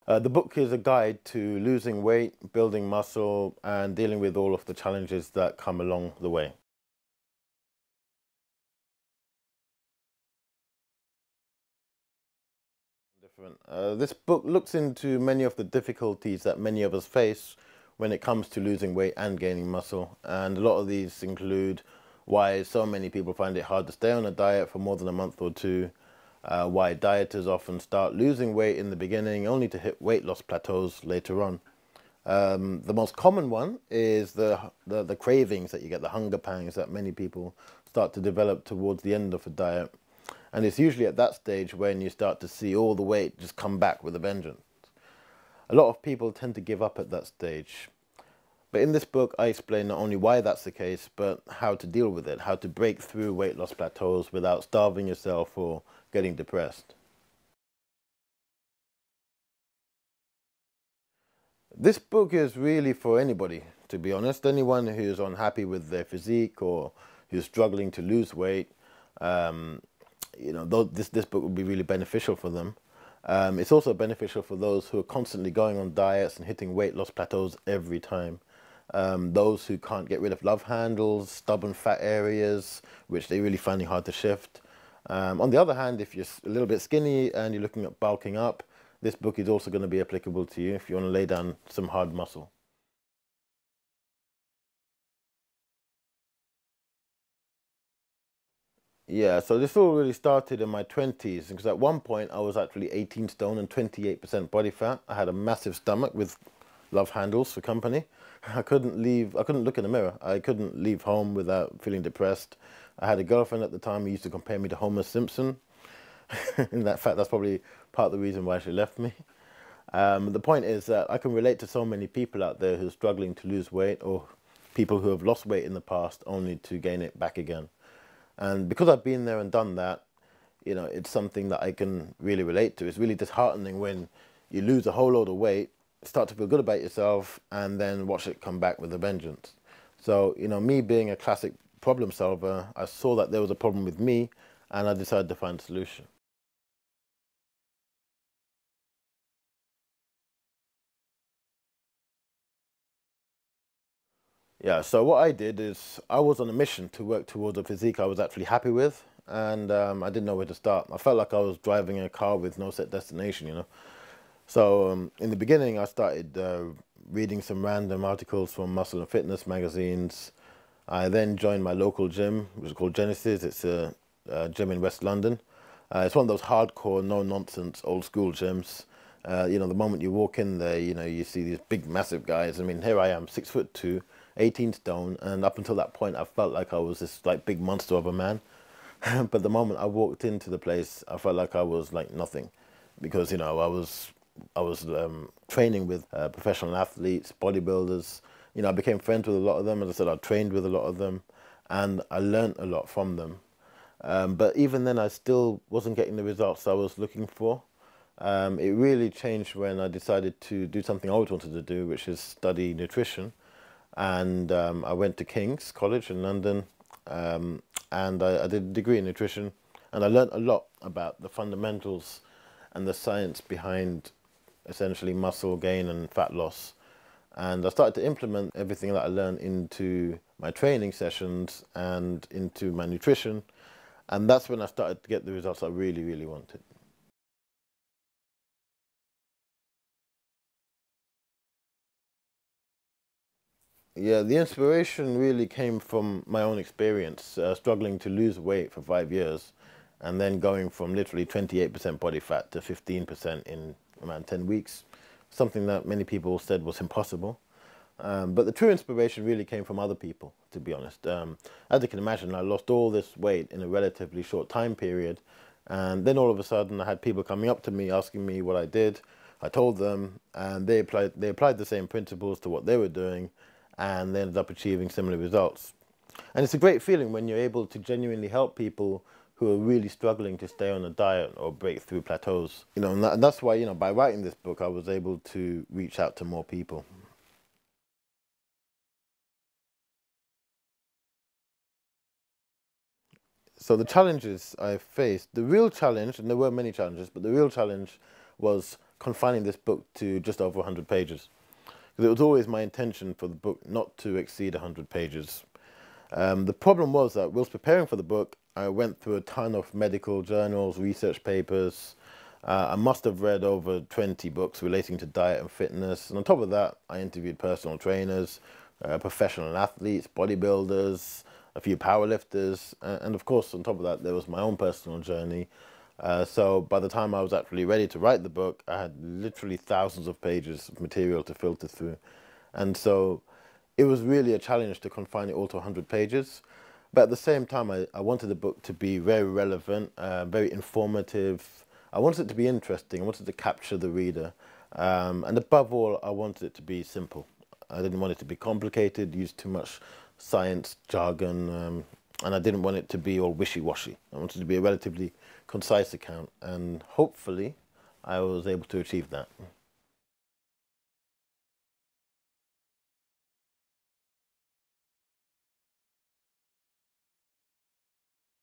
The book is a guide to losing weight, building muscle, and dealing with all of the challenges that come along the way. Different. This book looks into many of the difficulties that many of us face when it comes to losing weight and gaining muscle. And a lot of these include why so many people find it hard to stay on a diet for more than a month or two, why dieters often start losing weight in the beginning only to hit weight loss plateaus later on. The most common one is the cravings that you get, the hunger pangs that many people start to develop towards the end of a diet. And it's usually at that stage when you start to see all the weight just come back with a vengeance. A lot of people tend to give up at that stage. But in this book, I explain not only why that's the case, but how to deal with it, how to break through weight loss plateaus without starving yourself or getting depressed. This book is really for anybody, to be honest. Anyone who's unhappy with their physique or who's struggling to lose weight, this book would be really beneficial for them. It's also beneficial for those who are constantly going on diets and hitting weight loss plateaus every time. Those who can't get rid of love handles, stubborn fat areas, which they're really finding hard to shift. On the other hand, if you're a little bit skinny and you're looking at bulking up, this book is also going to be applicable to you if you want to lay down some hard muscle. Yeah, so this all really started in my 20s because at one point I was actually 18 stone and 28% body fat. I had a massive stomach with love handles for company. I couldn't look in the mirror. I couldn't leave home without feeling depressed. I had a girlfriend at the time who used to compare me to Homer Simpson. In that fact, that's probably part of the reason why she left me. The point is that I can relate to so many people out there who are struggling to lose weight or people who have lost weight in the past only to gain it back again. And because I've been there and done that, it's something that I can really relate to. It's really disheartening when you lose a whole load of weight, start to feel good about yourself, and then watch it come back with a vengeance. So, me being a classic problem solver, I saw that there was a problem with me, and I decided to find a solution. Yeah, so what I did is I was on a mission to work towards a physique I was actually happy with, and I didn't know where to start. I felt like I was driving a car with no set destination. So in the beginning, I started reading some random articles from muscle and fitness magazines. I then joined my local gym, which is called Genesis. It's a gym in West London. It's one of those hardcore, no-nonsense, old-school gyms. The moment you walk in there, you see these big, massive guys. I mean, here I am, 6'2", 18 stone, and up until that point, I felt like I was this like big monster of a man. But the moment I walked into the place, I felt like I was like nothing, because I was training with professional athletes, bodybuilders. I became friends with a lot of them. As I said, I trained with a lot of them, and I learned a lot from them. But even then, I still wasn't getting the results I was looking for. It really changed when I decided to do something I always wanted to do, which is study nutrition. And I went to King's College in London, and I did a degree in nutrition, and I learned a lot about the fundamentals and the science behind essentially muscle gain and fat loss. And I started to implement everything that I learned into my training sessions and into my nutrition. And that's when I started to get the results I really, really wanted. Yeah, the inspiration really came from my own experience, struggling to lose weight for 5 years and then going from literally 28% body fat to 15% in around 10 weeks, something that many people said was impossible. But the true inspiration really came from other people, to be honest. As you can imagine, I lost all this weight in a relatively short time period. And then all of a sudden, I had people coming up to me asking me what I did. I told them, and they applied the same principles to what they were doing, and they ended up achieving similar results. And it's a great feeling when you're able to genuinely help people who are really struggling to stay on a diet or break through plateaus. And that's why, by writing this book, I was able to reach out to more people. So the challenges I faced, the real challenge, and there were many challenges, but the real challenge was confining this book to just over 100 pages. Because it was always my intention for the book not to exceed 100 pages. The problem was that whilst preparing for the book, I went through a ton of medical journals, research papers. I must have read over 20 books relating to diet and fitness. And on top of that, I interviewed personal trainers, professional athletes, bodybuilders, a few powerlifters. And of course, on top of that, there was my own personal journey. So by the time I was actually ready to write the book, I had literally thousands of pages of material to filter through. And so it was really a challenge to confine it all to 100 pages. But at the same time, I wanted the book to be very relevant, very informative. I wanted it to be interesting. I wanted to capture the reader. And above all, I wanted it to be simple. I didn't want it to be complicated, use too much science jargon, and I didn't want it to be all wishy-washy. I wanted it to be a relatively concise account, and hopefully I was able to achieve that.